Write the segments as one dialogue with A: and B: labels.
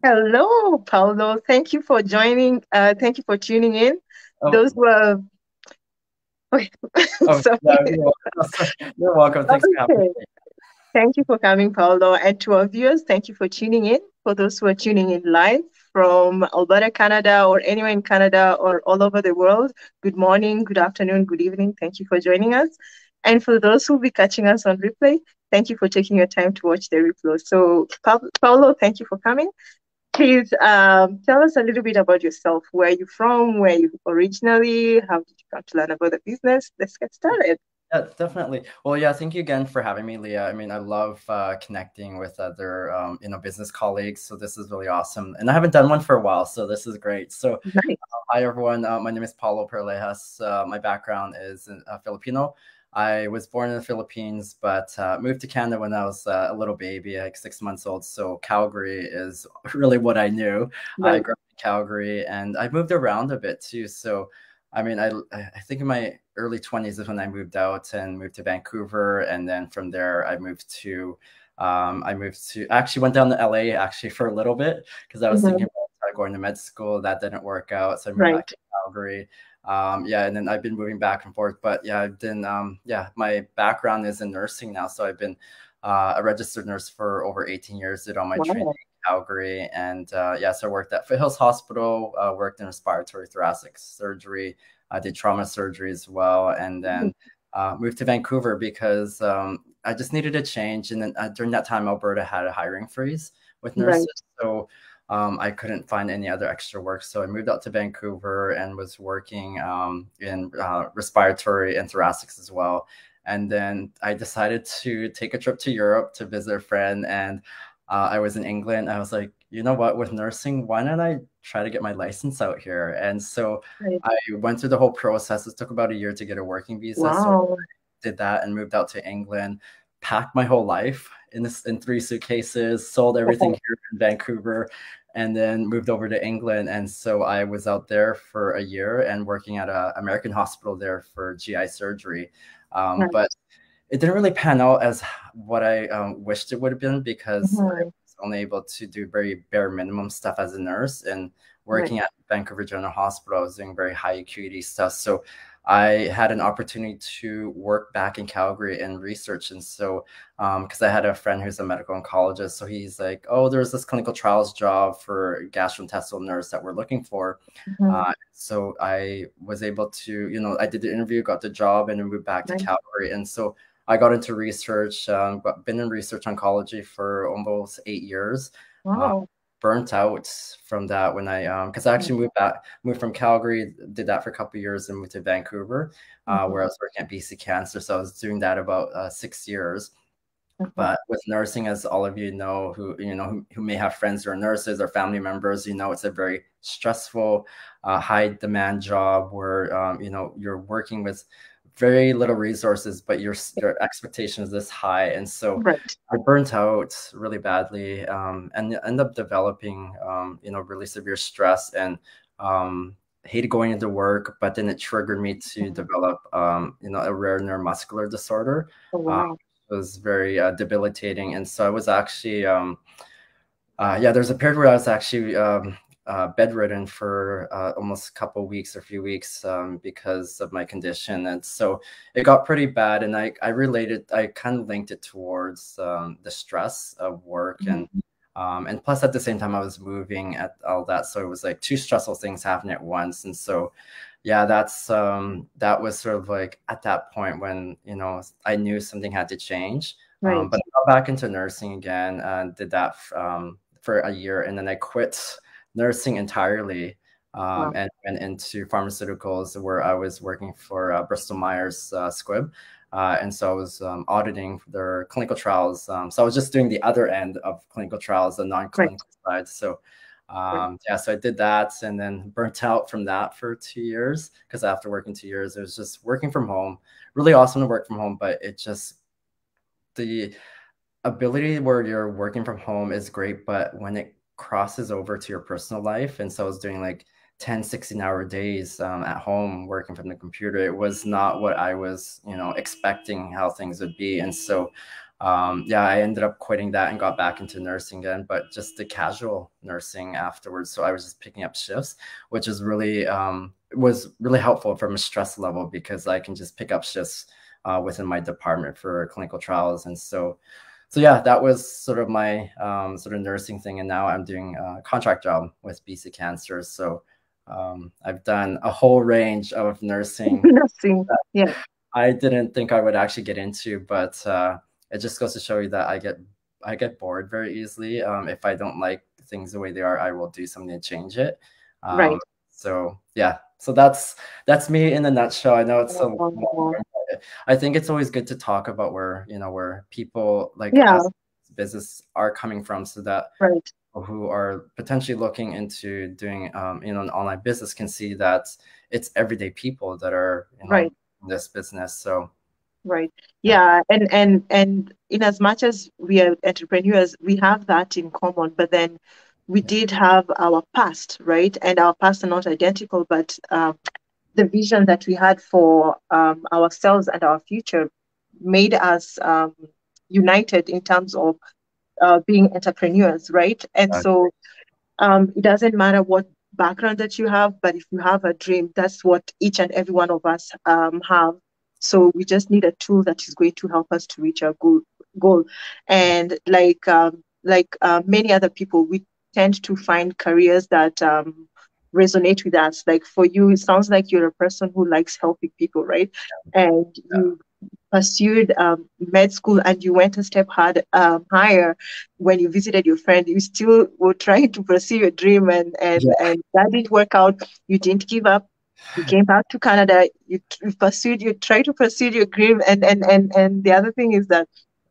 A: Hello, Paulo. Thank you for joining. Thank you for tuning in.
B: Oh,
A: Those were, wait,
B: oh,
A: sorry.
B: yeah, you're welcome. You're welcome. Thanks for having
A: Okay.
B: me.
A: Thank you for coming, Paulo. And to our viewers, thank you for tuning in. For those who are tuning in live from Alberta, Canada, or anywhere in Canada or all over the world, good morning, good afternoon, good evening. Thank you for joining us. And for those who will be catching us on replay, thank you for taking your time to watch the replay. So, Paulo, thank you for coming. Please tell us a little bit about yourself. Where are you from? Where are you originally? How did you come to learn about the business? Let's get started.
B: Yeah, definitely. Well, yeah, thank you again for having me, Leah. I mean, I love connecting with other, business colleagues. So this is really awesome, and I haven't done one for a while, so this is great. So,
A: Nice.
B: hi everyone. My name is Paulo Perlejas. My background is Filipino. I was born in the Philippines, but moved to Canada when I was a little baby, like 6 months old. So Calgary is really what I knew. I
A: Right.
B: grew up in Calgary, and I moved around a bit too. So I mean, I think in my early 20s is when I moved out and moved to Vancouver, and then from there I moved to actually went down to LA actually for a little bit because I was thinking
A: Mhm.
B: about going to med school. That didn't work out, so I moved back
A: Right.
B: to Calgary. Yeah, and then I've been moving back and forth, but yeah, I've been yeah, my background is in nursing now, so I've been a registered nurse for over 18 years. Did all my training
A: Wow.
B: Calgary. And yeah, so I worked at Foothills Hospital, worked in respiratory thoracic surgery. I did trauma surgery as well. And then moved to Vancouver because I just needed a change. And then during that time, Alberta had a hiring freeze with nurses.
A: Right.
B: So I couldn't find any other extra work. So I moved out to Vancouver and was working in respiratory and thoracics as well. And then I decided to take a trip to Europe to visit a friend. And I was in England. I was like, you know what, with nursing, why don't I try to get my license out here? And so
A: Right.
B: I went through the whole process. It took about a year to get a working visa. So
A: Wow.
B: did that and moved out to England, packed my whole life in three suitcases, sold everything
A: Wow.
B: here in Vancouver, and then moved over to England. And so I was out there for a year and working at a American hospital there for GI surgery.
A: Right.
B: But it didn't really pan out as what I wished it would have been because I
A: Mhm.
B: was only able to do very bare minimum stuff as a nurse. And
A: Right.
B: working at Vancouver General Hospital, I was doing very high acuity stuff. So I had an opportunity to work back in Calgary and research. And so, because I had a friend who's a medical oncologist, so he's like, "Oh, there's this clinical trials job for gastrointestinal nurse that we're looking for."
A: Mhm.
B: So I was able to, I did the interview, got the job, and then moved back to
A: Right.
B: Calgary. And so I got into research, but been in research oncology for almost 8 years. Uh,
A: Wow.
B: Burnt out from that when because I actually moved from Calgary, did that for a couple of years, and moved to Vancouver, where
A: Mhm.
B: I was working at BC Cancer. So I was doing that about 6 years.
A: Mhm.
B: But with nursing, as all of you know, who may have friends who are nurses or family members, it's a very stressful, high demand job where you're working with very little resources, but your expectation is this high, and so
A: Right.
B: I burnt out really badly, and end up developing really severe stress and hated going into work. But then it triggered me to
A: Mhm.
B: develop a rare neuromuscular disorder.
A: Oh,
B: Uh,
A: wow.
B: was very debilitating. And so I was actually, yeah, there's a period where I was actually bedridden for almost a couple of weeks or a few weeks because of my condition. And so it got pretty bad. And I kind of linked it towards the stress of work.
A: Mhm.
B: And plus at the same time I was moving at all that. So it was like two stressful things happening at once. And so yeah, that was sort of like at that point when I knew something had to change.
A: Right.
B: But I got back into nursing again and did that for a year, and then I quit nursing entirely
A: Wow.
B: and went into pharmaceuticals where I was working for Bristol Myers Squibb. And so I was auditing their clinical trials. So I was just doing the other end of clinical trials, the
A: Right.
B: non-clinical side. So
A: Right.
B: yeah, so I did that and then burnt out from that for 2 years because after working 2 years, it was just working from home. Really awesome to work from home, but it just the ability where you're working from home is great, but when it crosses over to your personal life, and so I was doing like 10, 16-hour days at home working from the computer, it was not what I was, expecting how things would be. And so yeah, I ended up quitting that and got back into nursing again, but just the casual nursing afterwards. So I was just picking up shifts, which is really was really helpful from a stress level because I can just pick up shifts within my department for clinical trials. And so yeah, that was sort of my sort of nursing thing. And now I'm doing a contract job with BC Cancer. So I've done a whole range of nursing
A: Nothing. Yeah,
B: I didn't think I would actually get into, but it just goes to show you that I get bored very easily. If I don't like things the way they are, I will do something to change it. Um,
A: right.
B: so yeah, so that's me in a nutshell. I know it's a long
A: Oh,
B: one, but I think it's always good to talk about where where people like
A: yeah,
B: us business are coming from, so that
A: right,
B: people who are potentially looking into doing an online business can see that it's everyday people that are
A: right.
B: in this business. So
A: Right.
B: yeah,
A: Yeah. And in as much as we are entrepreneurs, we have that in common, but then we
B: yeah,
A: did have our past, right? And our past are not identical, but the vision that we had for ourselves and our future made us united in terms of being entrepreneurs, right? And
B: uh,
A: so it doesn't matter what background that you have, but if you have a dream, that's what each and every one of us have. So we just need a tool that is going to help us to reach our goal. And like many other people, we tend to find careers that resonate with us. Like for you, it sounds like you're a person who likes helping people, right? And you pursued med school and you went a step higher when you visited your friend, you still were trying to pursue your dream,
B: yeah,
A: and that didn't work out. You didn't give up. You came back to Canada. You tried to pursue your dream, and the other thing is that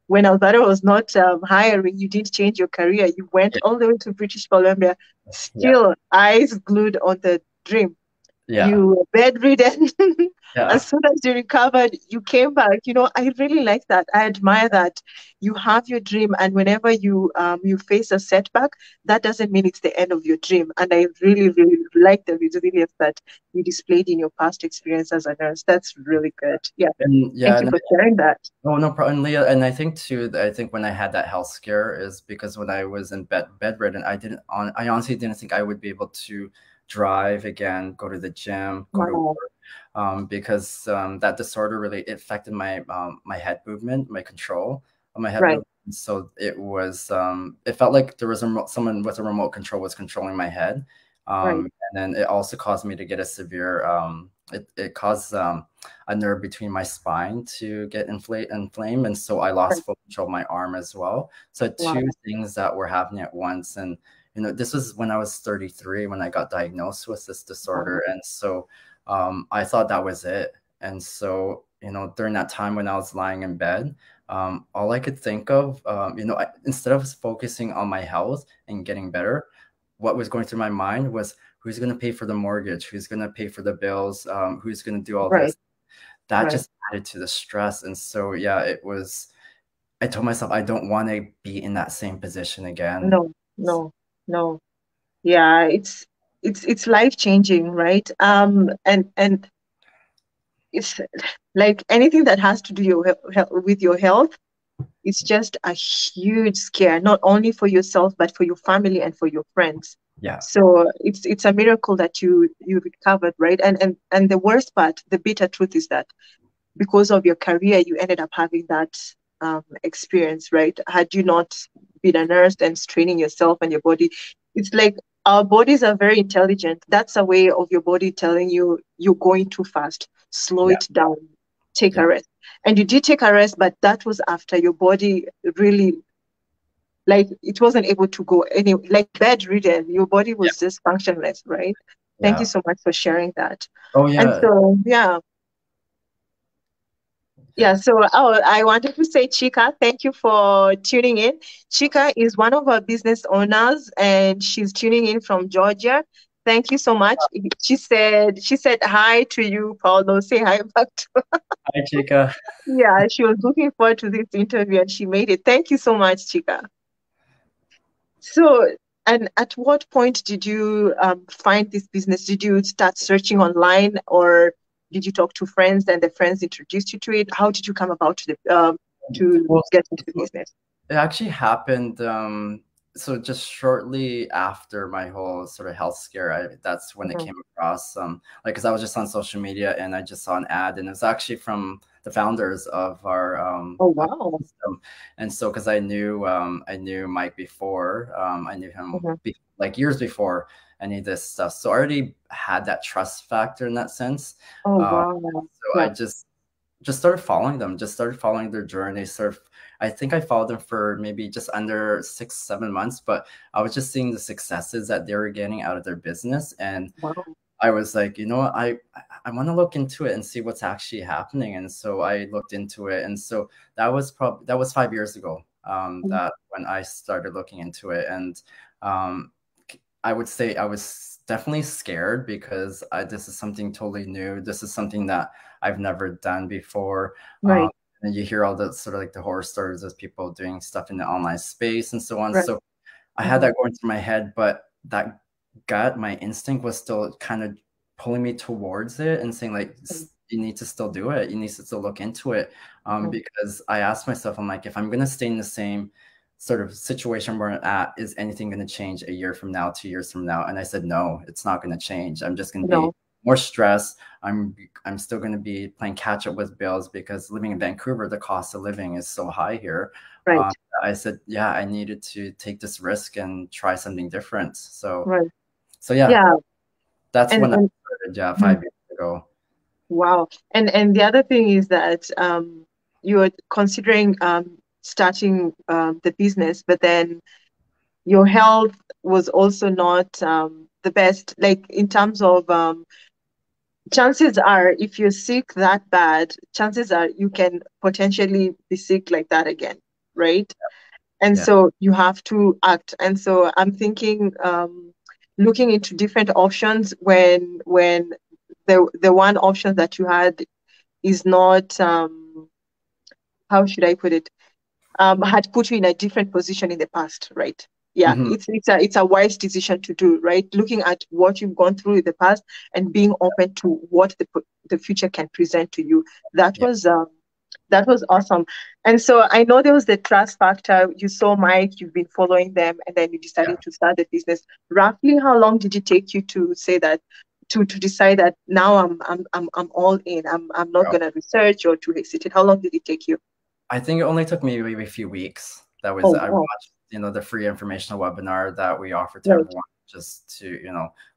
A: when Alberta was not hiring, you didn't change your career. You went all the way to British Columbia,
B: yeah,
A: still eyes glued on the dream.
B: yeah,
A: You were bedridden.
B: yeah,
A: As soon as you recovered, you came back. I really like that. I admire that. You have your dream, and whenever you face a setback, that doesn't mean it's the end of your dream. And I really, really like the resilience that you displayed in your past experience as a nurse. That's really good. Yeah.
B: and yeah,
A: Thank you
B: and
A: for sharing that.
B: oh, no problem, Leah. And I think too, I think when I had that health scare is because when I was in bedridden, I honestly didn't think I would be able to drive again, go to the gym, go to
A: Wow.
B: work, because that disorder really affected my head movement, my control of my head
A: Right.
B: movement. So it felt like there was someone with a remote control was controlling my head,
A: Right.
B: and then it also caused me to get a severe it caused a nerve between my spine to get inflamed, and so I
A: Right.
B: lost full control of my arm as well. So two
A: Wow.
B: things that were happening at once, and this was when I was 33 when I got diagnosed with this disorder,
A: Wow.
B: and so I thought that was it. And so during that time when I was lying in bed, all I could think of, instead of focusing on my health and getting better, what was going through my mind was who's going to pay for the mortgage, who's going to pay for the bills, who's going to do all
A: Right.
B: this. That
A: Right.
B: just added to the stress. And so yeah, I told myself I don't want to be in that same position again.
A: No. No. No. Yeah. It's life changing, right? And it's like anything that has to do with your health. It's just a huge scare, not only for yourself, but for your family and for your friends.
B: Yeah,
A: So it's a miracle that you recovered, right? And the worst part, the bitter truth is that because of your career, you ended up having that experience, right? Had you not been a nurse and training yourself and your body, it's like our bodies are very intelligent. That's a way of your body telling you you're going too fast. Slow
B: yeah,
A: it down. Take
B: yeah,
A: a rest. And you did take a rest, but that was after your body really, like, it wasn't able to go any, like bedridden. Your body
B: yeah,
A: was just functionless, right? Thank you
B: yeah.
A: so much for sharing that.
B: Oh
A: And
B: yeah,
A: so, yeah.
B: yeah.
A: Yeah, so I wanted to say, Chika, thank you for tuning in. Chika is one of our business owners, and she's tuning in from Georgia. Thank you so much. She said hi to you, Paulo. Say hi back to her.
B: Hi, Chica.
A: Yeah, she was looking forward to this interview, and she made it. Thank you so much, Chika. So, and at what point did you find this business? Did you start searching online, or did you talk to friends and the friends introduced you to it? How did you come about to
B: Well,
A: get into the
B: so
A: business?
B: it actually happened. So just shortly after my whole sort of health scare, that's when it
A: Mhm.
B: came across. Like, because I was just on social media and I just saw an ad, and it was actually from the founders of
A: Oh,
B: our
A: wow.
B: system. And so, because I knew Mike before, I knew him
A: Mhm.
B: like years before any of this stuff. So I already had that trust factor in that sense.
A: Oh,
B: Um,
A: wow.
B: so I
A: Yeah.
B: just started following them, just started following their journey. Sort of, I think I followed them for maybe just under 6, 7 months, but I was just seeing the successes that they were getting out of their business, and
A: Wow.
B: I was like, you know what, I want to look into it and see what's actually happening. And so I looked into it, and so that was 5 years ago.
A: Mhm.
B: That when I started looking into it, and um, I would say I was definitely scared because this is something totally new. This is something that I've never done before. Um,
A: Right.
B: and you hear all the sort of like the horror stories of people doing stuff in the online space and so on.
A: Right.
B: So I had
A: Mhm.
B: that going through my head, but that gut, my instinct was still kind of pulling me towards it and saying like,
A: Mhm.
B: You need to still do it. You need to still look into it.
A: Mhm.
B: Because I asked myself, I'm like, if I'm going to stay in the same sort of situation where I'm at, is anything going to change a year from now, 2 years from now? And I said, no, it's not going to change. I'm just going to be
A: No.
B: more stressed. I'm still going to be playing catch up with bills because living in Vancouver, the cost of living is so high here.
A: Right.
B: I said, yeah, I needed to take this risk and try something different.
A: Right.
B: So yeah,
A: Yeah.
B: that's
A: And
B: when I
A: and
B: started. Yeah,
A: mhm.
B: 5 years ago.
A: Wow. And the other thing is that you were considering starting the business, but then your health was also not the best. Like in terms of chances are, if you're sick that bad, chances are you can potentially be sick like that again, right? And
B: Yeah.
A: so you have to act. And so I'm thinking, looking into different options when the one option that you had is not how should I put it? Had put you in a different position in the past, right? Yeah,
B: Hmm.
A: it's a wise decision to do, right? Looking at what you've gone through in the past and being open to what the future can present to you. That
B: Yeah.
A: was um, that was awesome. And so I know there was the trust factor. You saw Mike, you've been following them, and then you
B: Yeah.
A: decided to start the business. Roughly, how long did it take you to say that? To decide that now I'm all in. I'm not gonna research or to hesitate. How long did it take you?
B: I think it only took me maybe a few weeks. That was
A: Oh
B: I
A: wow,
B: watched, the free informational webinar that we offer to
A: right.
B: everyone just to,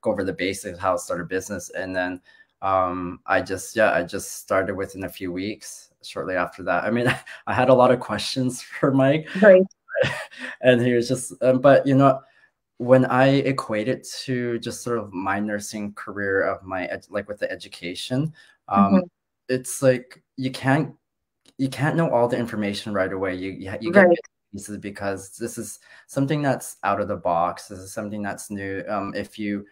B: go over the basics of how to start a business. And then I just started within a few weeks shortly after that. I mean, I had a lot of questions for Mike,
A: Right.
B: and he was just but when I equate it to just sort of my nursing career of like with the education, um,
A: Hmm.
B: it's like you can't know all the information right away. You get
A: Right.
B: bits and pieces because this is something that's out of the box. This is something that's new. If you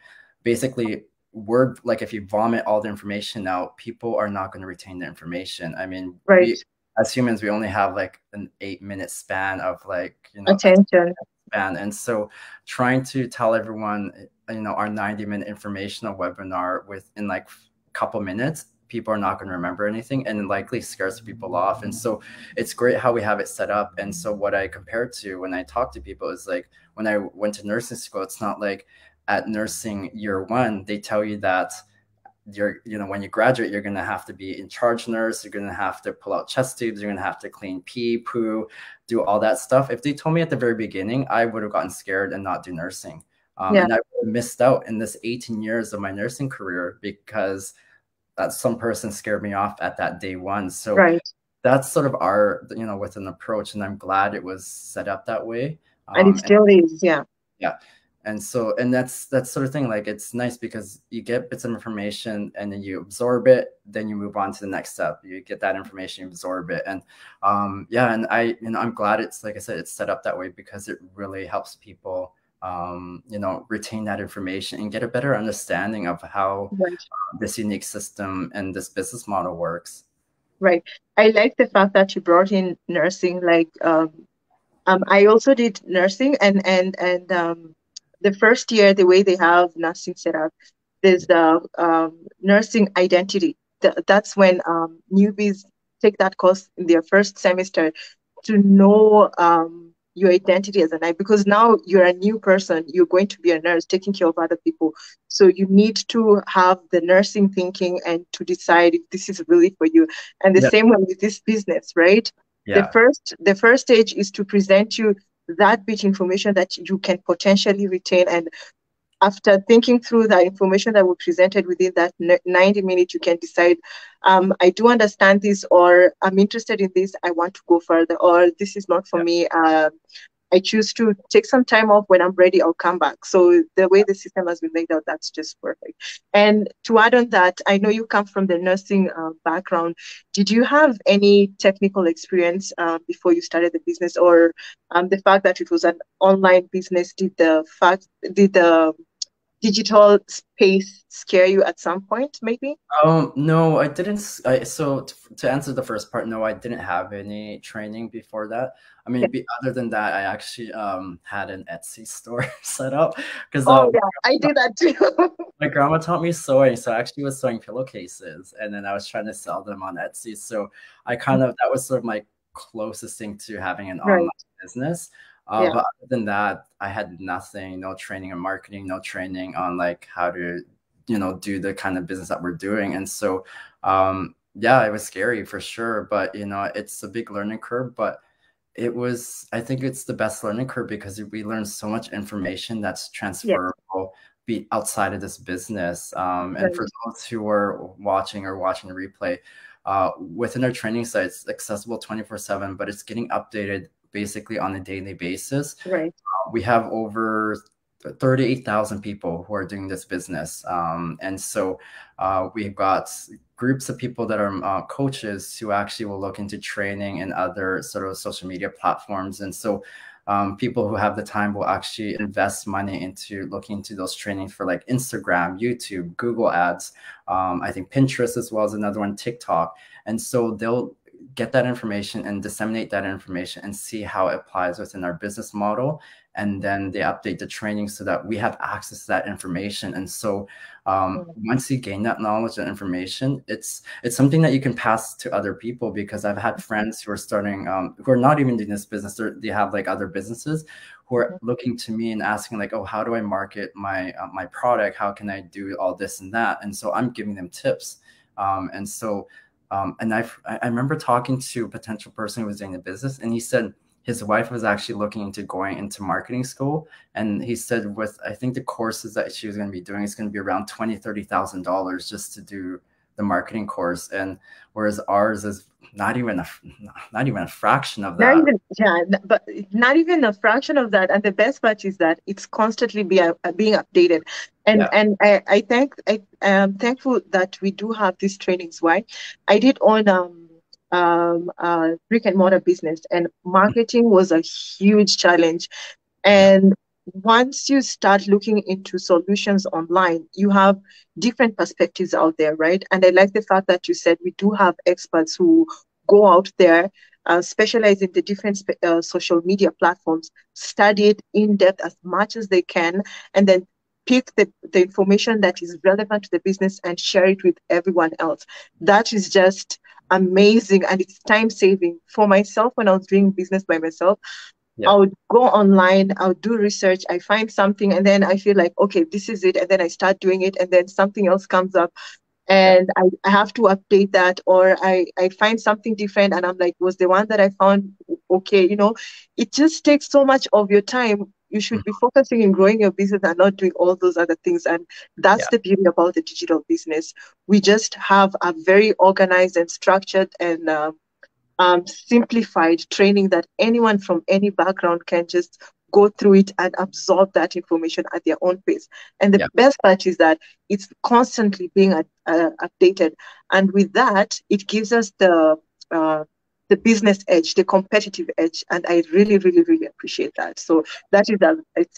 B: basically word like if you vomit all the information out, people are not going to retain the information. I mean,
A: Right.
B: we as humans we only have like an 8 minute span of like
A: Attention.
B: span, and so trying to tell everyone our 90-minute informational webinar within like a couple minutes, people are not going to remember anything and it likely scares people off. And so it's great how we have it set up. And so what I compare to when I talk to people is like when I went to nursing school, it's not like at nursing year one they tell you that when you graduate, you're going to have to be in charge nurse, you're going to have to pull out chest tubes, you're going to have to clean pee, poo, do all that stuff. If they told me at the very beginning, I would have gotten scared and not do nursing.
A: Yeah.
B: And I would have missed out in this 18 years of my nursing career because that some person scared me off at that day one. So
A: Right.
B: that's sort of our, with an approach, and I'm glad it was set up that way.
A: And it
B: And
A: still is. Yeah.
B: yeah. And so, and that's sort of thing. Like it's nice because you get bits of information and then you absorb it, then you move on to the next step. You get that information, you absorb it. And yeah, and I'm glad it's, like I said, it's set up that way because it really helps people retain that information and get a better understanding of how
A: Right.
B: this unique system and this business model works.
A: Right. I like the fact that you brought in nursing. Like, I also did nursing, and the first year, the way they have nursing set up, there's the nursing identity. That's when newbies take that course in their first semester to know your identity as a nurse, because now you're a new person. You're going to be a nurse taking care of other people. So you need to have the nursing thinking and to decide if this is really for you. And the
B: Yeah.
A: same way with this business, right?
B: Yeah.
A: The first stage is to present you that bit information that you can potentially retain. And after thinking through the information that we presented within that 90 minutes, you can decide, I do understand this, or I'm interested in this, I want to go further, or this is not for
B: Yeah.
A: me. I choose to take some time off. When I'm ready, I'll come back. So the way the system has been laid out, that's just perfect. And to add on that, I know you come from the nursing background. Did you have any technical experience before you started the business, or the fact that it was an online business, did the digital space scare you at some point, maybe?
B: No, I didn't. To answer the first part, no, I didn't have any training before that. I
A: Yeah.
B: mean, other than that, I actually had an Etsy store set up because
A: Oh, yeah, I did that too.
B: my grandma taught me sewing, so I actually was sewing pillowcases, and then I was trying to sell them on Etsy. So I kind of that was sort of my closest thing to having an online
A: Right.
B: business.
A: Yeah.
B: But other than that, I had nothing, no training in marketing, no training on like how to, do the kind of business that we're doing. And so, yeah, it was scary for sure, but it's a big learning curve. But I think it's the best learning curve because we learn so much information that's
A: Yes.
B: transferable be outside of this business. And for
A: Right.
B: those who are watching the replay, within our training site, it's accessible 24/7, but it's getting updated basically on a daily basis.
A: Right.
B: We have over 38,000 people who are doing this business. And so we've got groups of people that are coaches who actually will look into training and other sort of social media platforms. And so people who have the time will actually invest money into looking into those trainings for like Instagram, YouTube, Google ads. I think Pinterest as well as another one, TikTok. And so they'll get that information and disseminate that information and see how it applies within our business model. And then they update the training so that we have access to that information. And so
A: Mm.
B: once you gain that knowledge and information, it's something that you can pass to other people, because I've had friends who are starting, who are not even doing this business, they have like other businesses who are
A: Mhm.
B: looking to me and asking like, oh, how do I market my product? How can I do all this and that? And so I'm giving them tips. And so and I remember talking to a potential person who was doing the business, and he said his wife was actually looking into going into marketing school. And he said with, I think the courses that she was going to be doing is going to be around $20,000-$30,000 just to do the marketing course. And whereas ours is not even a fraction of
A: Not
B: that.
A: even, yeah, but not even a fraction of that. And the best part is that it's constantly being updated. And
B: Yeah.
A: I am thankful that we do have these trainings. Why? I did own brick and mortar business, and marketing was a huge challenge.
B: Yeah.
A: And once you start looking into solutions online, you have different perspectives out there, right? And I like the fact that you said we do have experts who go out there, specialize in the different social media platforms, study it in depth as much as they can, and then pick the information that is relevant to the business and share it with everyone else. That is just amazing, and it's time saving. For myself, when I was doing business by myself, I
B: Yeah.
A: would go online, I would do research, I find something, and then I feel like, okay, this is it. And then I start doing it, and then something else comes up,
B: Yeah.
A: and I have to update that, or I find something different, and I'm like, was the one that I found okay? It just takes so much of your time. You should be focusing in growing your business and not doing all those other things. And
B: Yeah.
A: that's the beauty about the digital business. We just have a very organized and structured and simplified training that anyone from any background can just go through it and absorb that information at their own pace. And the
B: Yeah.
A: best part is that it's constantly being updated. And with that, it gives us uh, the business edge, the competitive edge. And I really, really, really appreciate that. So that is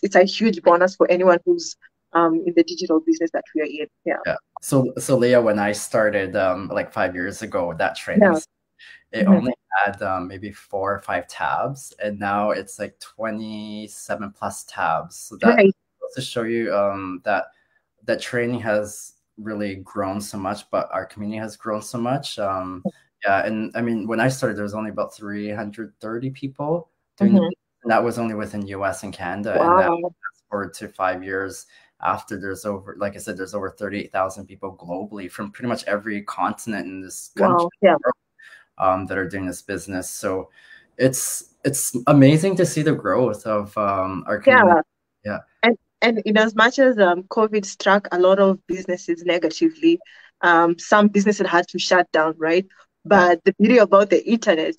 A: it's a huge bonus for anyone who's in the digital business that we are in. Yeah.
B: Yeah. So Leah, when I started like 5 years ago, that training,
A: Yeah.
B: it
A: Mhm.
B: only had maybe 4 or 5 tabs, and now it's like 27 plus tabs. So that
A: Right.
B: goes to show you that training has really grown so much, but our community has grown so much. Yeah, and I mean, when I started, there was only about 330 people doing the
A: Hmm.
B: business, and that was only within US and Canada. And now
A: Wow.
B: fast forward to 5 years after, there's over, like I said, there's over 38,000 people globally from pretty much every continent in this country
A: Wow. Yeah.
B: that are doing this business. So it's amazing to see the growth of our community.
A: Yeah.
B: Yeah,
A: And in as much as COVID struck a lot of businesses negatively, some businesses had to shut down, right?
B: yeah,
A: But the beauty about the internet,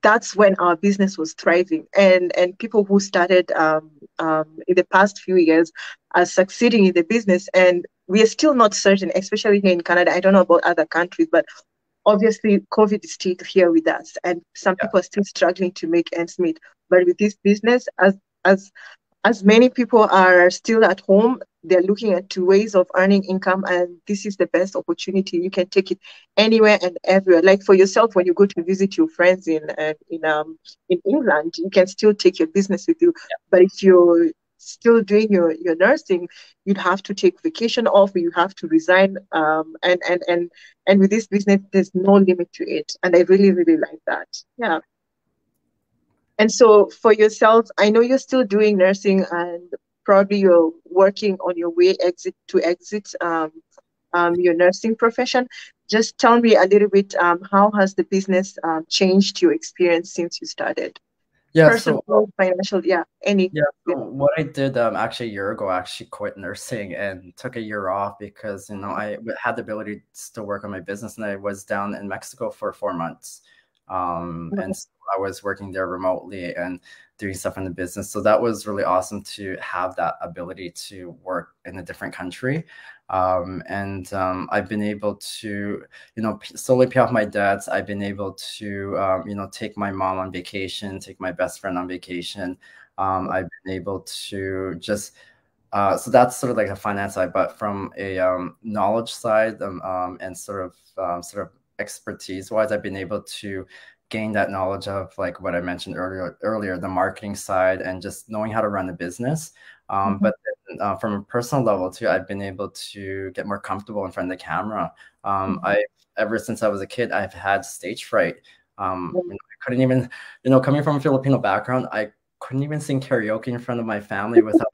A: that's when our business was thriving, and people who started in the past few years are succeeding in the business, and we are still not certain, especially here in Canada. I don't know about other countries, but obviously COVID is still here with us, and some
B: yeah.
A: people are still struggling to make ends meet. But with this business, as as many people are still at home, they're looking at two ways of earning income, and this is the best opportunity. You can take it anywhere and everywhere. Like for yourself, when you go to visit your friends in England, you can still take your business with you. But if you're still doing your nursing, you'd have to take vacation off, you have to resign. And with this business, there's no limit to it. And I really, really like that. Yeah. And so for yourself, I know you're still doing nursing and probably you're working on your way exit your nursing profession. Just tell me a little bit, how has the business changed your experience since you started?
B: Yeah,
A: Personal,
B: so
A: financial, yeah, any.
B: yeah,
A: Yeah.
B: so what I did actually a year ago, I actually quit nursing and took a year off because had the ability to still work on my business, and I was down in Mexico for 4 months, and so I was working there remotely and doing stuff in the business. So that was really awesome to have that ability to work in a different country, and I've been able to slowly pay off my debts. I've been able to take my mom on vacation, take my best friend on vacation. I've been able to just so that's sort of like a finance side, but from a knowledge side and sort of expertise wise, I've been able to gain that knowledge of like what I mentioned earlier, the marketing side and just knowing how to run a business.
A: Mhm.
B: But then, from a personal level too, I've been able to get more comfortable in front of the camera.
A: Mhm.
B: I Ever since I was a kid, I've had stage fright.
A: Mhm.
B: I couldn't even, coming from a Filipino background, I couldn't even sing karaoke in front of my family without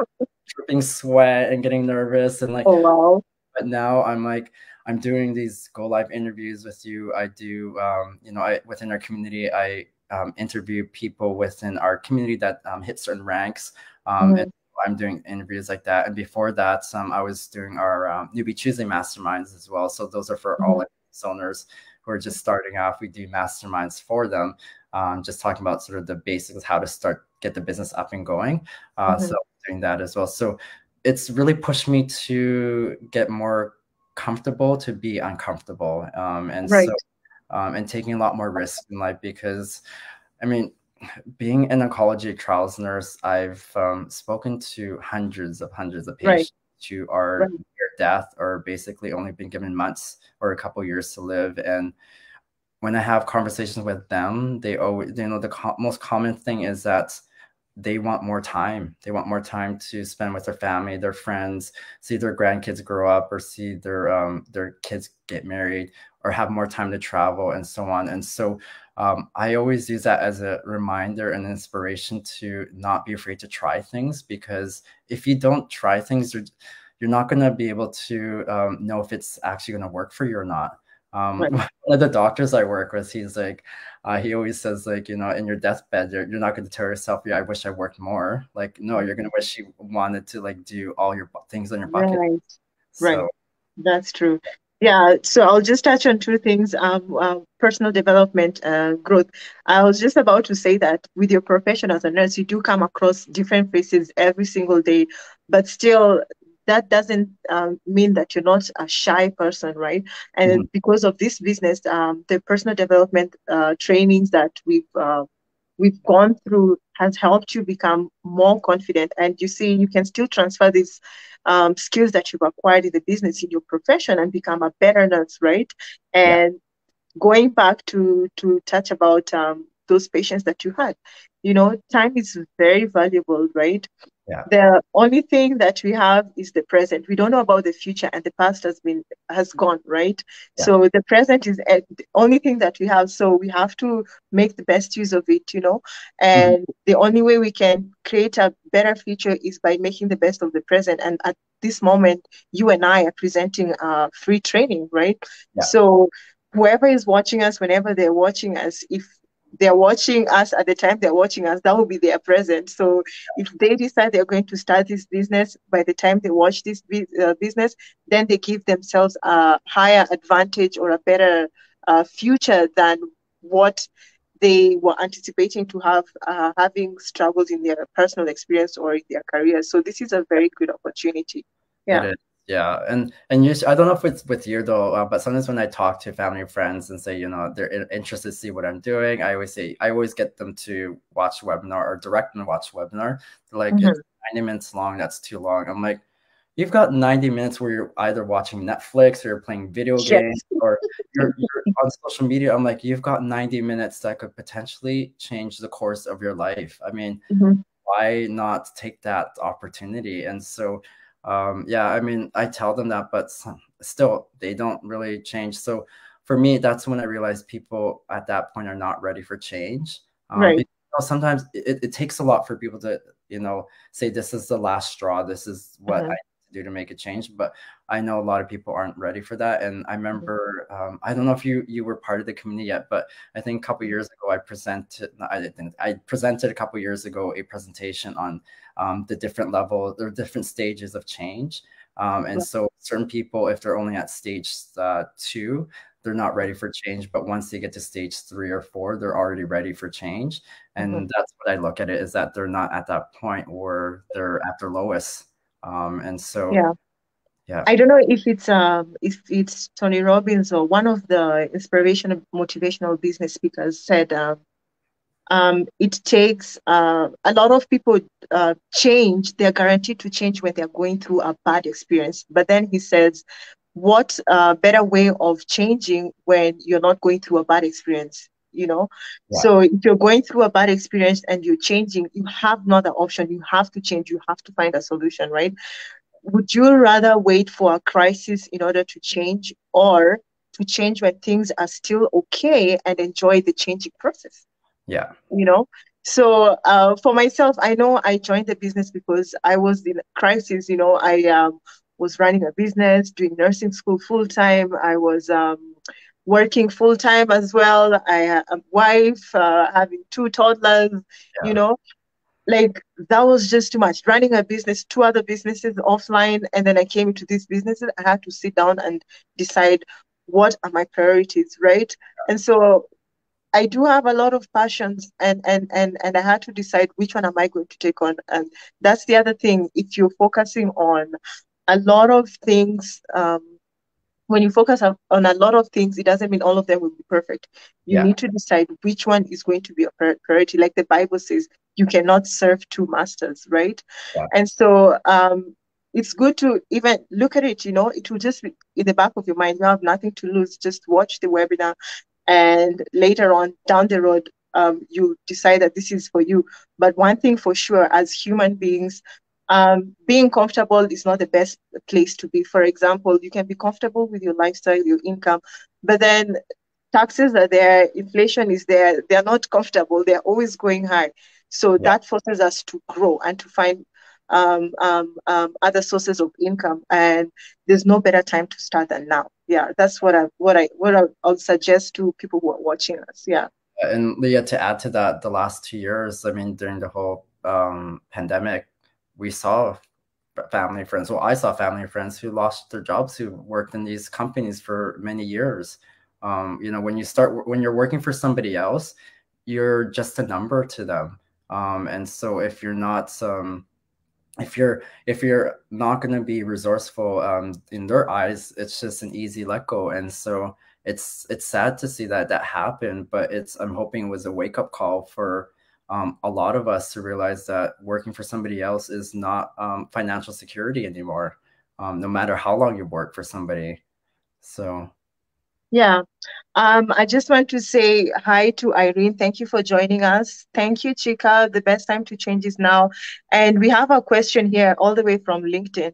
B: dripping sweat and getting nervous and like.
A: Oh, wow.
B: But now I'm like, I'm doing these go live interviews with you. I do I within our community, I interview people within our community that hit certain ranks, and
A: Mhm.
B: I'm doing interviews like that. And before that, I was doing our newbie Tuesday masterminds as well. So those are for all
A: Mhm.
B: like owners who are just starting off. We do masterminds for them, just talking about sort of the basics, how to get the business up and going. So
A: Mhm.
B: doing that as well. So it's really pushed me to get more comfortable to be uncomfortable,
A: Right.
B: and taking a lot more risks in life because I mean, being an oncology trials nurse, I've spoken to hundreds of
A: Right.
B: patients who are
A: Right.
B: near death or basically only been given months or a couple years to live. And when I have conversations with them, they always, the most common thing is that they want more time. They want more time to spend with their family, their friends, see their grandkids grow up, or see their kids get married, or have more time to travel, and so on. And so, I always use that as a reminder and inspiration to not be afraid to try things, because if you don't try things, you're not going to be able to know if it's actually going to work for you or not.
A: Right.
B: One of the doctors I work with, he's like, he always says, like, in your deathbed, you're not going to tell yourself, yeah, I wish I worked more. Like, no, you're going to wish you wanted to like do all your things on your bucket.
A: Right.
B: So
A: Right. That's true. Yeah, so I'll just touch on two things. Personal development, growth. I was just about to say that with your profession as a nurse, you do come across different faces every single day, but still, that doesn't mean that you're not a shy person, right?
B: mhm,
A: And because of this business, the personal development trainings that we've gone through has helped you become more confident. And you see, you can still transfer these skills that you've acquired in the business in your profession and become a better nurse, right?
B: yeah,
A: And going back to touch about those patients that you had, time is very valuable, right?
B: Yeah.
A: The only thing that we have is the present. We don't know about the future, and the past has gone, right?
B: Yeah.
A: So the present is the only thing that we have. So we have to make the best use of it,
B: Mhm.
A: and the only way we can create a better future is by making the best of the present. And at this moment, you and I are presenting free training, right?
B: Yeah.
A: So whoever is watching us, whenever they're watching us, if they're watching us at the time they're watching us, that will be their present. So if they decide they're going to start this business, by the time they watch this business, then they give themselves a higher advantage or a better future than what they were anticipating to have, having struggles in their personal experience or in their career. So this is a very good opportunity.
B: It
A: Yeah.
B: is, yeah, and I don't know if it's with you though, but sometimes when I talk to family and friends and say, they're interested to see what I'm doing, I always get them to watch webinar or direct them to watch webinar. They're like,
A: Hmm.
B: it's 90 minutes long, that's too long. I'm like, you've got 90 minutes where you're either watching Netflix or you're playing video games
A: Yes.
B: or you're on social media. I'm like, you've got 90 minutes that could potentially change the course of your life. I mean,
A: Hmm.
B: why not take that opportunity? And so, yeah, I mean, I tell them that, but still, they don't really change. So for me, that's when I realized people at that point are not ready for change.
A: Right.
B: Because sometimes it takes a lot for people to, say this is the last straw. This is what I
A: Hmm.
B: need to do to make a change. But I know a lot of people aren't ready for that. And I remember, I don't know if you were part of the community yet, but I think a couple years ago I presented a couple years ago a presentation on the different level, there are different stages of change. And so certain people, if they're only at stage 2, they're not ready for change. But once they get to stage 3 or 4, they're already ready for change.
A: Hmm.
B: And that's what I look at it, is that they're not at that point where they're at their lowest. And so,
A: Yeah.
B: yeah,
A: I don't know if it's Tony Robbins or one of the inspirational motivational business speakers said, it takes a lot of people change. They're guaranteed to change when they're going through a bad experience. But then he says, what better way of changing when you're not going through a bad experience?
B: yeah,
A: So if you're going through a bad experience and you're changing, you have no other option. You have to change. You have to find a solution, right? Would you rather wait for a crisis in order to change, or to change when things are still okay and enjoy the changing process?
B: yeah,
A: you know so for myself, I know I joined the business because I was in a crisis. I was running a business, doing nursing school full time. I was working full time as well. I had a wife, having two toddlers. you
B: yeah,
A: know like, that was just too much, running a business, two other businesses offline, and then I came into these businesses. I had to sit down and decide, what are my priorities, right? And so I do have a lot of passions, and I had to decide, which one am I going to take on. And that's the other thing. If you're focusing on a lot of things, when you focus on a lot of things, it doesn't mean all of them will be perfect. You
B: yeah,
A: need to decide which one is going to be a priority. Like the Bible says, you cannot serve two masters, right?
B: yeah,
A: And so it's good to even look at it. It will just be in the back of your mind. You have nothing to lose. Just watch the webinar, and later on down the road, you decide that this is for you. But one thing for sure, as human beings, being comfortable is not the best place to be. For example, you can be comfortable with your lifestyle, your income, but then taxes are there, inflation is there, they're not comfortable, they're always going high. So
B: yeah.
A: that forces us to grow and to find other sources of income. And there's no better time to start than now. Yeah, that's what I would suggest to people who are watching us. Yeah.
B: And Leah, to add to that, the last 2 years, I mean, during the whole pandemic, we saw family friends. Well, I saw family and friends who lost their jobs, who worked in these companies for many years. When you're working for somebody else, you're just a number to them. And so if you're not going to be resourceful in their eyes, it's just an easy let go. And so it's sad to see that happen, but I'm hoping it was a wake up call for a lot of us to realize that working for somebody else is not financial security anymore, no matter how long you work for somebody. So
A: Yeah. I just want to say hi to Irene. Thank you for joining us. Thank you, Chika. The best time to change is now. And we have a question here all the way from LinkedIn.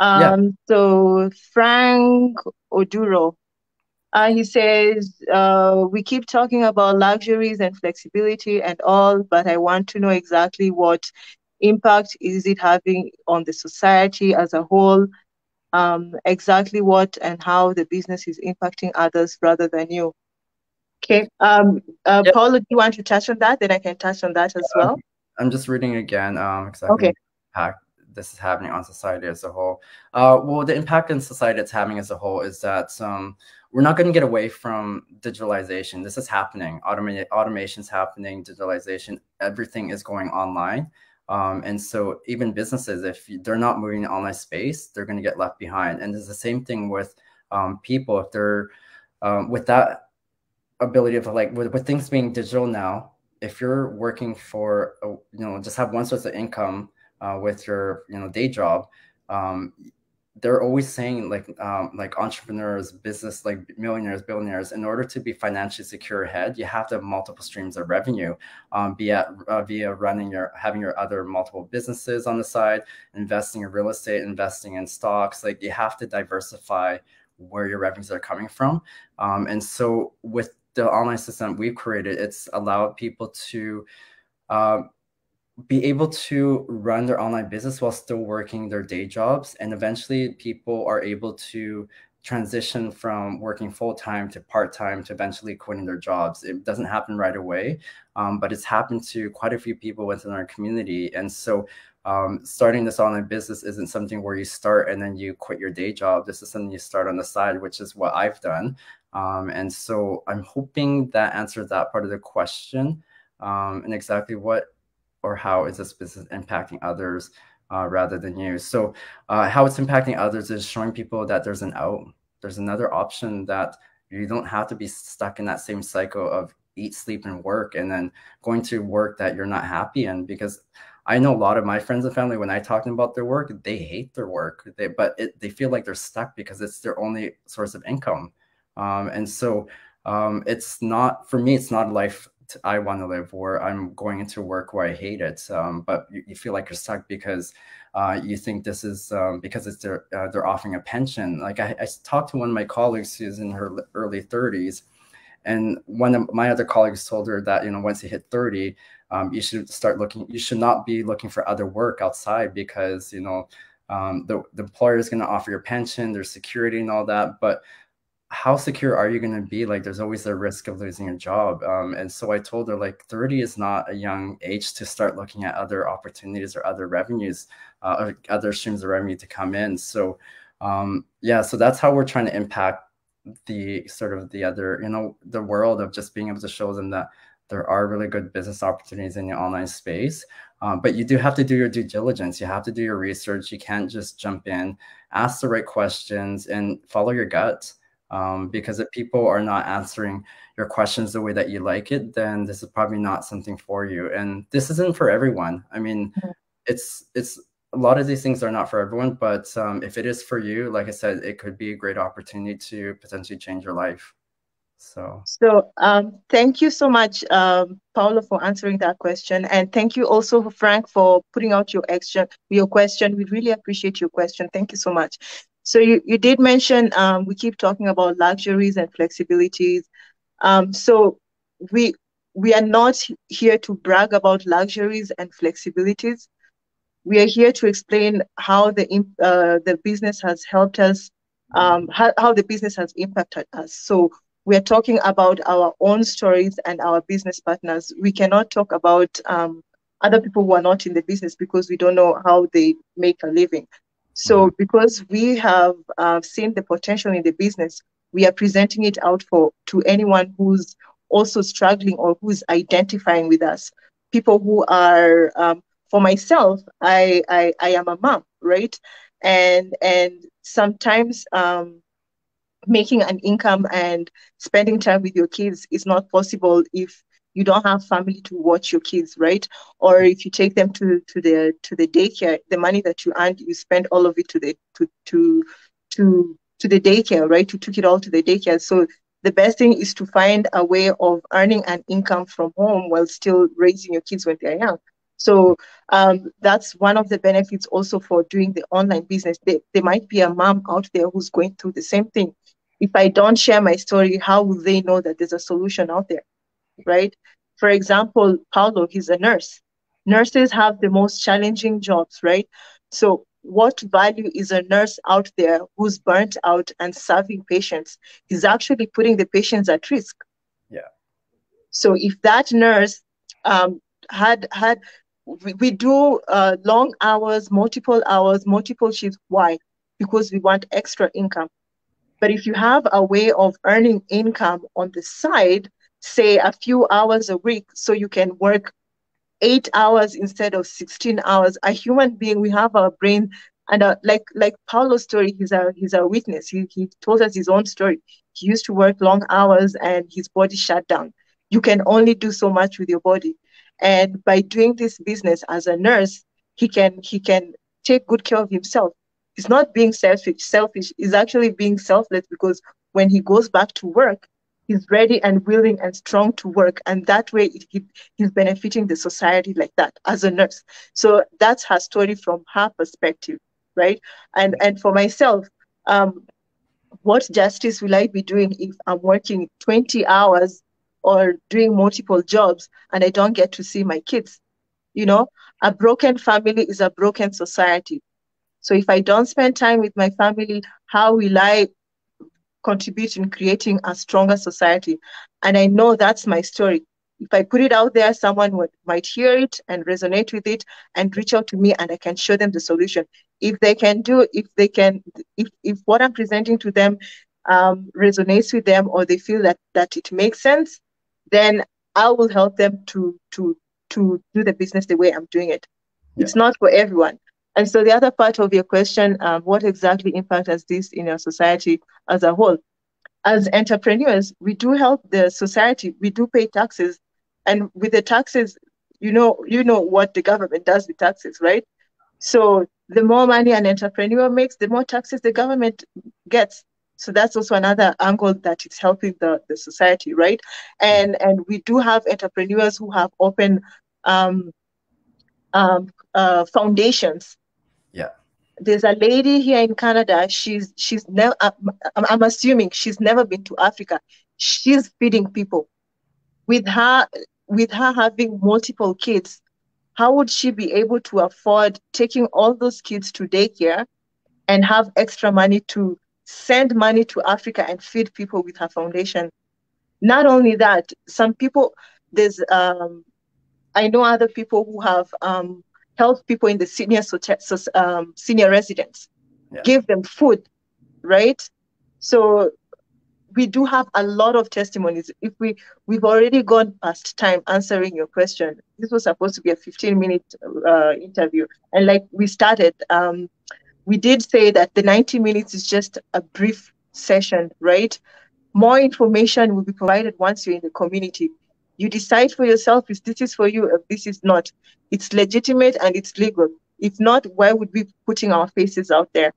B: Yeah.
A: So Frank Oduro, he says, we keep talking about luxuries and flexibility and all, but I want to know exactly what impact is it having on the society as a whole, exactly what and how the business is impacting others rather than you. Okay.
B: Yeah.
A: Paula, do you want to touch on that? Then I can touch on that as
B: Um,
A: well.
B: I'm just reading again exactly
A: Okay.
B: what impact this is having on society as a whole. Well, the impact in society it's having as a whole is that we're not going to get away from digitalization. This is happening. Automation's happening. Digitalization. Everything is going online. And so even businesses, if they're not moving in online space, they're going to get left behind. And it's the same thing with people. If they're with that ability of like with things being digital now, if you're working for just have one source of income with your day job, um, they're always saying like entrepreneurs, business, like millionaires, billionaires, in order to be financially secure ahead, you have to have multiple streams of revenue, be at via running your having your other multiple businesses on the side, investing in real estate, investing in stocks. Like you have to diversify where your revenues are coming from. And so with the online system we've created, it's allowed people to uh, be able to run their online business while still working their day jobs. And eventually people are able to transition from working full-time to part-time to eventually quitting their jobs. It doesn't happen right away, but it's happened to quite a few people within our community. And so starting this online business isn't something where you start and then you quit your day job. This is something you start on the side, which is what I've done. And so I'm hoping that answered that part of the question, and exactly what or how is this business impacting others rather than you. So how it's impacting others is showing people that there's an out, there's another option, that you don't have to be stuck in that same cycle of eat, sleep, and work, and then going to work that you're not happy in. Because I know a lot of my friends and family, when I talk to them about their work, they hate their work, they feel like they're stuck because it's their only source of income. And so it's not, for me, it's not a life I want to live, where I'm going into work where I hate it. But you feel like you're stuck because you think this is because it's they're offering a pension. Like I talked to one of my colleagues who's in her early 30s, and one of my other colleagues told her that once you hit 30, you should start looking. You should not be looking for other work outside because the employer is going to offer your pension, there's security and all that, but how secure are you going to be? Like, there's always a risk of losing your job. And so I told her, like, 30 is not a young age to start looking at other opportunities or other revenues, or other streams of revenue to come in. So, yeah, so that's how we're trying to impact the sort of the other, the world, of just being able to show them that there are really good business opportunities in the online space. But you do have to do your due diligence. You have to do your research. You can't just jump in, ask the right questions, and follow your gut. Because if people are not answering your questions the way that you like it, then this is probably not something for you. And this isn't for everyone. I mean, it's a lot of these things are not for everyone, but if it is for you, like I said, it could be a great opportunity to potentially change your life. So
A: So, thank you so much, Paula, for answering that question, and thank you also, Frank, for putting out your question. We really appreciate your question. Thank you so much. So, you did mention we keep talking about luxuries and flexibilities. So, we we are not here to brag about luxuries and flexibilities. We are here to explain how the business has helped us, how the business has impacted us. So we are talking about our own stories and our business partners. We cannot talk about other people who are not in the business because we don't know how they make a living.
B: mhm,
A: So because we have seen the potential in the business, we are presenting it out to anyone who's also struggling or who's identifying with us. People who are for myself, I am a mom, right? And sometimes making an income and spending time with your kids is not possible if you don't have family to watch your kids, right? Or if you take them to the daycare, the money that you earn, you spend all of it to to the daycare, right? You took it all to the daycare. So the best thing is to find a way of earning an income from home while still raising your kids when they're young. So that's one of the benefits also for doing the online business. There might be a mom out there who's going through the same thing. If I don't share my story, how will they know that there's a solution out there, right? For example, Paulo, he's a nurse. Nurses have the most challenging jobs, right? So, what value is a nurse out there who's burnt out and serving patients? He's actually putting the patients at risk.
B: Yeah.
A: So, if that nurse um, had we do long hours, multiple shifts. Why? Because we want extra income. But if you have a way of earning income on the side, say a few hours a week, so you can work 8 hours instead of 16 hours. A human being, we have our brain, and like Paulo's story, he's a witness. He told us his own story. He used to work long hours, and his body shut down. You can only do so much with your body, and by doing this business as a nurse, he can take good care of himself. He's not being selfish. Selfish. He's actually being selfless because when he goes back to work, he's ready and willing and strong to work, and that way he's benefiting the society like that as a nurse. So that's her story from her perspective, right? And for myself, um, what justice will I be doing if I'm working 20 hours or doing multiple jobs and I don't get to see my kids? You know, a broken family is a broken society. So if I don't spend time with my family, how will I contribute in creating a stronger society? And I know that's my story. If I put it out there, someone might hear it and resonate with it and reach out to me, and I can show them the solution. If they can do, if they can, if what I'm presenting to them resonates with them, or they feel that it makes sense, then I will help them to do the business the way I'm doing it.
B: Yeah.
A: It's not for everyone. And so the other part of your question, what exactly impact has this in our society as a whole? As entrepreneurs, we do help the society. We do pay taxes, and with the taxes, you know what the government does with taxes, right? So the more money an entrepreneur makes, the more taxes the government gets. So that's also another angle that is helping the society, right? And we do have entrepreneurs who have opened um, foundations.
B: Yeah.
A: There's a lady here in Canada. She's never. I'm assuming she's never been to Africa. She's feeding people with her having multiple kids. How would she be able to afford taking all those kids to daycare and have extra money to send money to Africa and feed people with her foundation? Not only that, some people there's I know other people who have helped people in the senior residents,
B: Yeah.
A: give them food, right? So we do have a lot of testimonies. If we've already gone past time answering your question. This was supposed to be a 15-minute interview, and like we started, we did say that the 90 minutes is just a brief session, right? More information will be provided once you're in the community. You decide for yourself if this is for you or this is not. It's legitimate and it's legal. If not, why would we be putting our faces out there?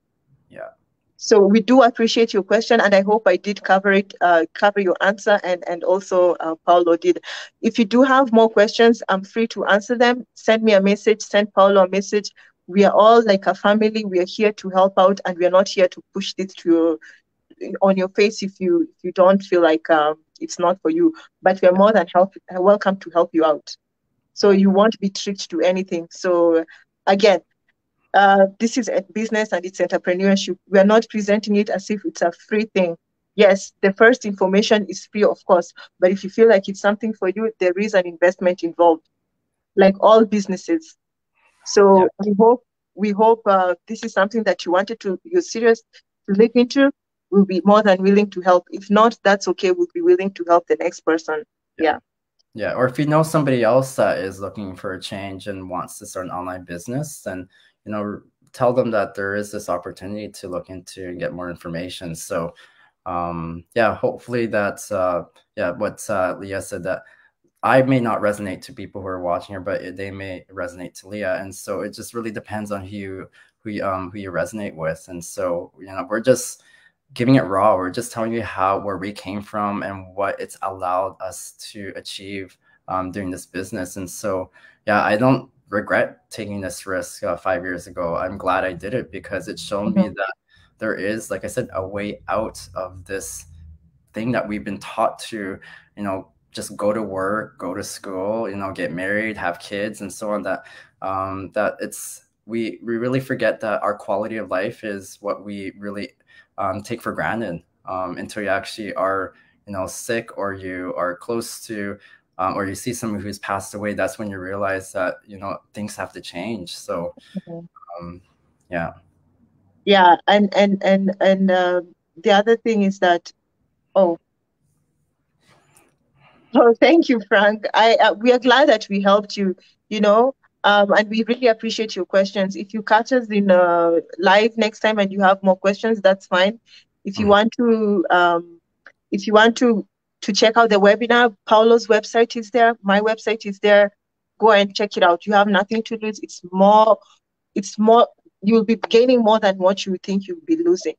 B: Yeah.
A: So we do appreciate your question, and I hope I did cover your answer, and also Paulo did. If you do have more questions, I'm free to answer them. Send me a message, send Paulo a message. We are all like a family. We are here to help out, and we are not here to push this to on your face if you don't feel like it's not for you. But we are more than welcome to help you out. So
B: Yeah.
A: you won't be tricked to anything. So again, this is a business and it's entrepreneurship. We are not presenting it as if it's a free thing. Yes, the first information is free, of course, but if you feel like it's something for you, there is an investment involved, like all businesses.
B: Yeah.
A: So we hope this is something that you're serious to look into. We'll be more than willing to help. If not, that's okay. We'll be willing to help the next person.
B: Yeah.
A: Yeah.
B: Yeah. Or if you know somebody else that is looking for a change and wants to start an online business, then, tell them that there is this opportunity to look into and get more information. So, yeah, hopefully that's, yeah, what Leah said, that I may not resonate to people who are watching her, but they may resonate to Leah. And so it just really depends on who you resonate with. And so, we're just giving it raw. We're just telling you how where we came from and what it's allowed us to achieve doing this business. And so, yeah, I don't regret taking this risk 5 years ago. I'm glad I did it because it's shown me
A: Mhm.
B: that there is, like I said, a way out of this thing that we've been taught to, just go to work, go to school, get married, have kids, and so on. That it's we really forget that our quality of life is what we really take for granted until you actually are, sick or you are close to, or you see someone who's passed away. That's when you realize that things have to change. So
A: Mhm.
B: um, yeah.
A: Yeah, and the other thing is that, oh, oh, thank you, Frank. We are glad that we helped you, you know, and we really appreciate your questions. If you catch us in live next time and you have more questions, that's fine. If you
B: Mhm.
A: want to, if you want to check out the webinar, Paulo's website is there. My website is there. Go and check it out. You have nothing to lose. It's more. You'll be gaining more than what you think you'll be losing.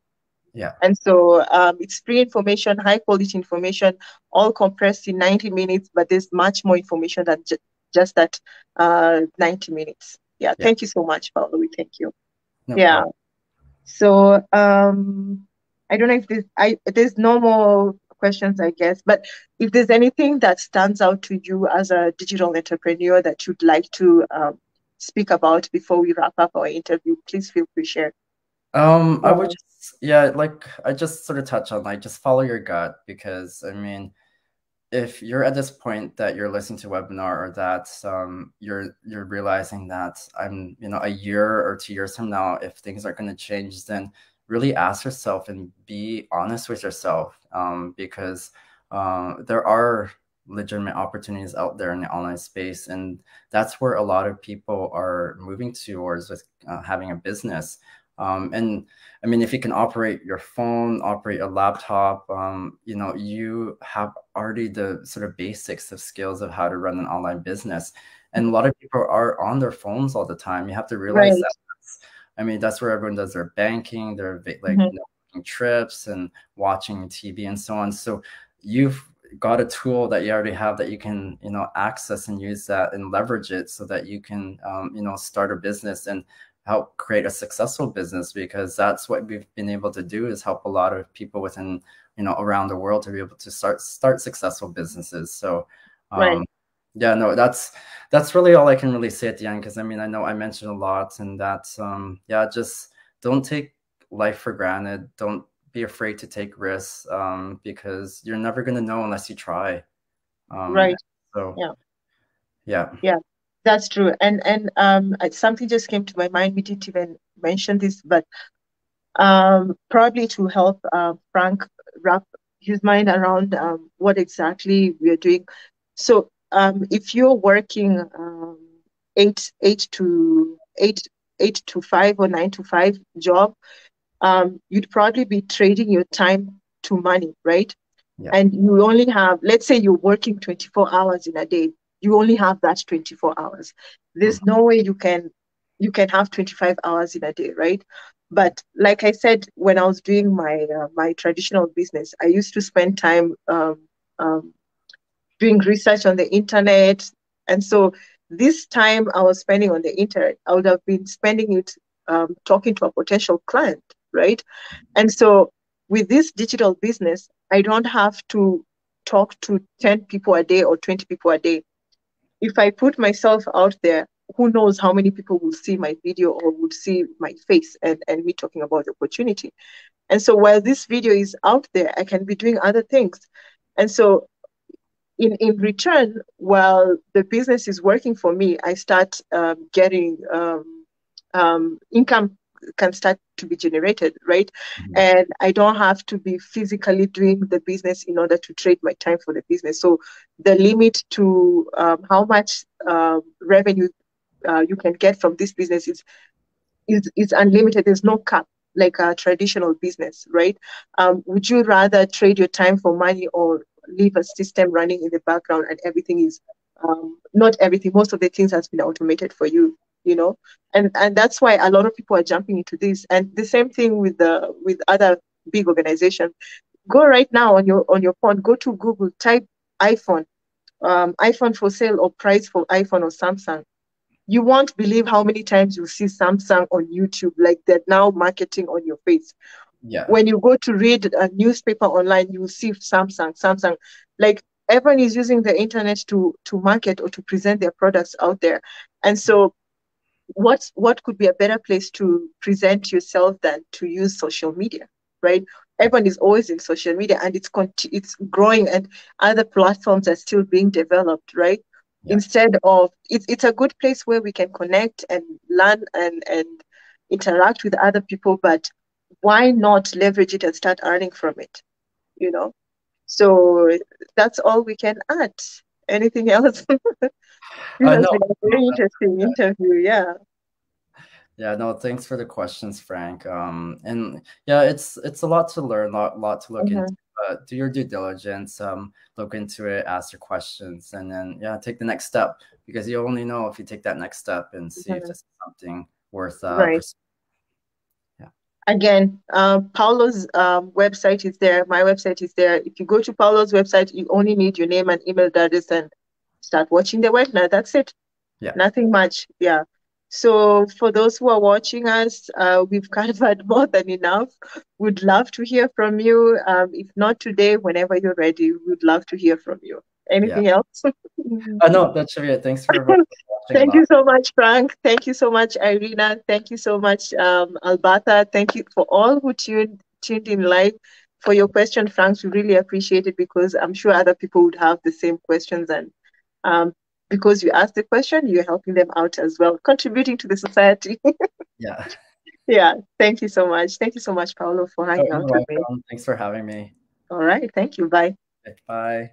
B: Yeah.
A: And so it's free information, high quality information, all compressed in 90 minutes, but there's much more information than just that 90 minutes. Yeah,
B: Yeah.
A: thank you so much, Paolo. We thank you.
B: No
A: Yeah.
B: problem.
A: So I don't know if there's no more questions, I guess, but if there's anything that stands out to you as a digital entrepreneur that you'd like to speak about before we wrap up our interview, please feel free to share.
B: I would
A: Yeah.
B: just, yeah, like I just sort of touch on, like, just follow your gut because I mean, if you're at this point that you're listening to a webinar or that you're realizing that I'm, a year or 2 years from now, if things aren't going to change, then really ask yourself and be honest with yourself, because there are legitimate opportunities out there in the online space, and that's where a lot of people are moving towards with having a business. And I mean, if you can operate your phone, operate a laptop, you have already the sort of basics of skills of how to run an online business. And a lot of people are on their phones all the time. You have to realize
A: Right.
B: that. I mean, that's where everyone does their banking, their like,
A: Mhm.
B: booking trips and watching TV and so on. So you've got a tool that you already have that you can, access and use that and leverage it so that you can, start a business and help create a successful business, because that's what we've been able to do is help a lot of people within, around the world to be able to start successful businesses. So
A: Right.
B: yeah, no, that's really all I can really say at the end, because I mean, I know I mentioned a lot, and that's yeah, just don't take life for granted. Don't be afraid to take risks, because you're never going to know unless you try.
A: Right.
B: So
A: Yeah.
B: yeah.
A: Yeah. That's true. And something just came to my mind. We didn't even mention this, but probably to help Frank wrap his mind around what exactly we are doing. So if you're working eight to five or 9 to 5 job, you'd probably be trading your time to money, right?
B: Yeah.
A: And you only have, let's say you're working 24 hours in a day, you only have that 24 hours.
B: Mhm.
A: There's no way you can have 25 hours in a day, right? But like I said, when I was doing my traditional business, I used to spend time um, doing research on the internet. And so this time I was spending on the internet, I would have been spending it talking to a potential client, right? And so with this digital business, I don't have to talk to 10 people a day or 20 people a day. If I put myself out there, who knows how many people will see my video or would see my face and me talking about the opportunity. And so while this video is out there, I can be doing other things. And so in return, while the business is working for me, I start getting income can start to be generated, right?
B: Mhm.
A: And I don't have to be physically doing the business in order to trade my time for the business. So the limit to how much revenue you can get from this business is unlimited. There's no cap like a traditional business, right? Would you rather trade your time for money or leave a system running in the background and everything is not everything, most of the things has been automated for you, you know? And that's why a lot of people are jumping into this. And the same thing with other big organizations. Go right now on your phone, go to Google, type iPhone, iPhone for sale or price for iPhone or Samsung. You won't believe how many times you see Samsung on YouTube, like they're now marketing on your face.
B: Yeah.
A: When you go to read a newspaper online, you will see Samsung, Samsung. Like everyone is using the internet to market or to present their products out there. And so what could be a better place to present yourself than to use social media, right? Everyone is always in social media, and it's growing, and other platforms are still being developed, right?
B: Yeah.
A: Instead of it's a good place where we can connect and learn and interact with other people, but why not leverage it and start earning from it, you know? So that's all we can add. Anything else? This has
B: No,
A: been a very interesting interview. Yeah.
B: yeah, no, thanks for the questions, Frank. And yeah, it's a lot to learn, lot to look into.
A: Mhm.
B: Do your due diligence, look into it, ask your questions, and then yeah, take the next step because you only know if you take that next step and see if
A: Mhm.
B: this is something worth
A: Right.
B: pursuing. Yeah,
A: Again, Paulo's website is there. My website is there. If you go to Paulo's website, you only need your name and email address and start watching the webinar. That's it.
B: yeah,
A: Nothing much. Yeah. So for those who are watching us, we've covered more than enough. Would love to hear from you. If not today, whenever you're ready, we'd love to hear from you.
B: yeah.
A: Anything else?
B: No, that should be it. Thanks for watching and
A: Thank you so much, Frank. Thank you so much, Irina. Thank you so much, Alberta. Thank you for all who tuned in live for your question, Frank. We really appreciate it because I'm sure other people would have the same questions, and um, because you asked the question, you're helping them out as well, contributing to the society.
B: yeah.
A: Yeah. Thank you so much. Thank you so much, Paolo, for
B: Oh,
A: hanging
B: you're
A: out with me.
B: welcome. Thanks for having me.
A: All right. Thank you. Bye.
B: Bye.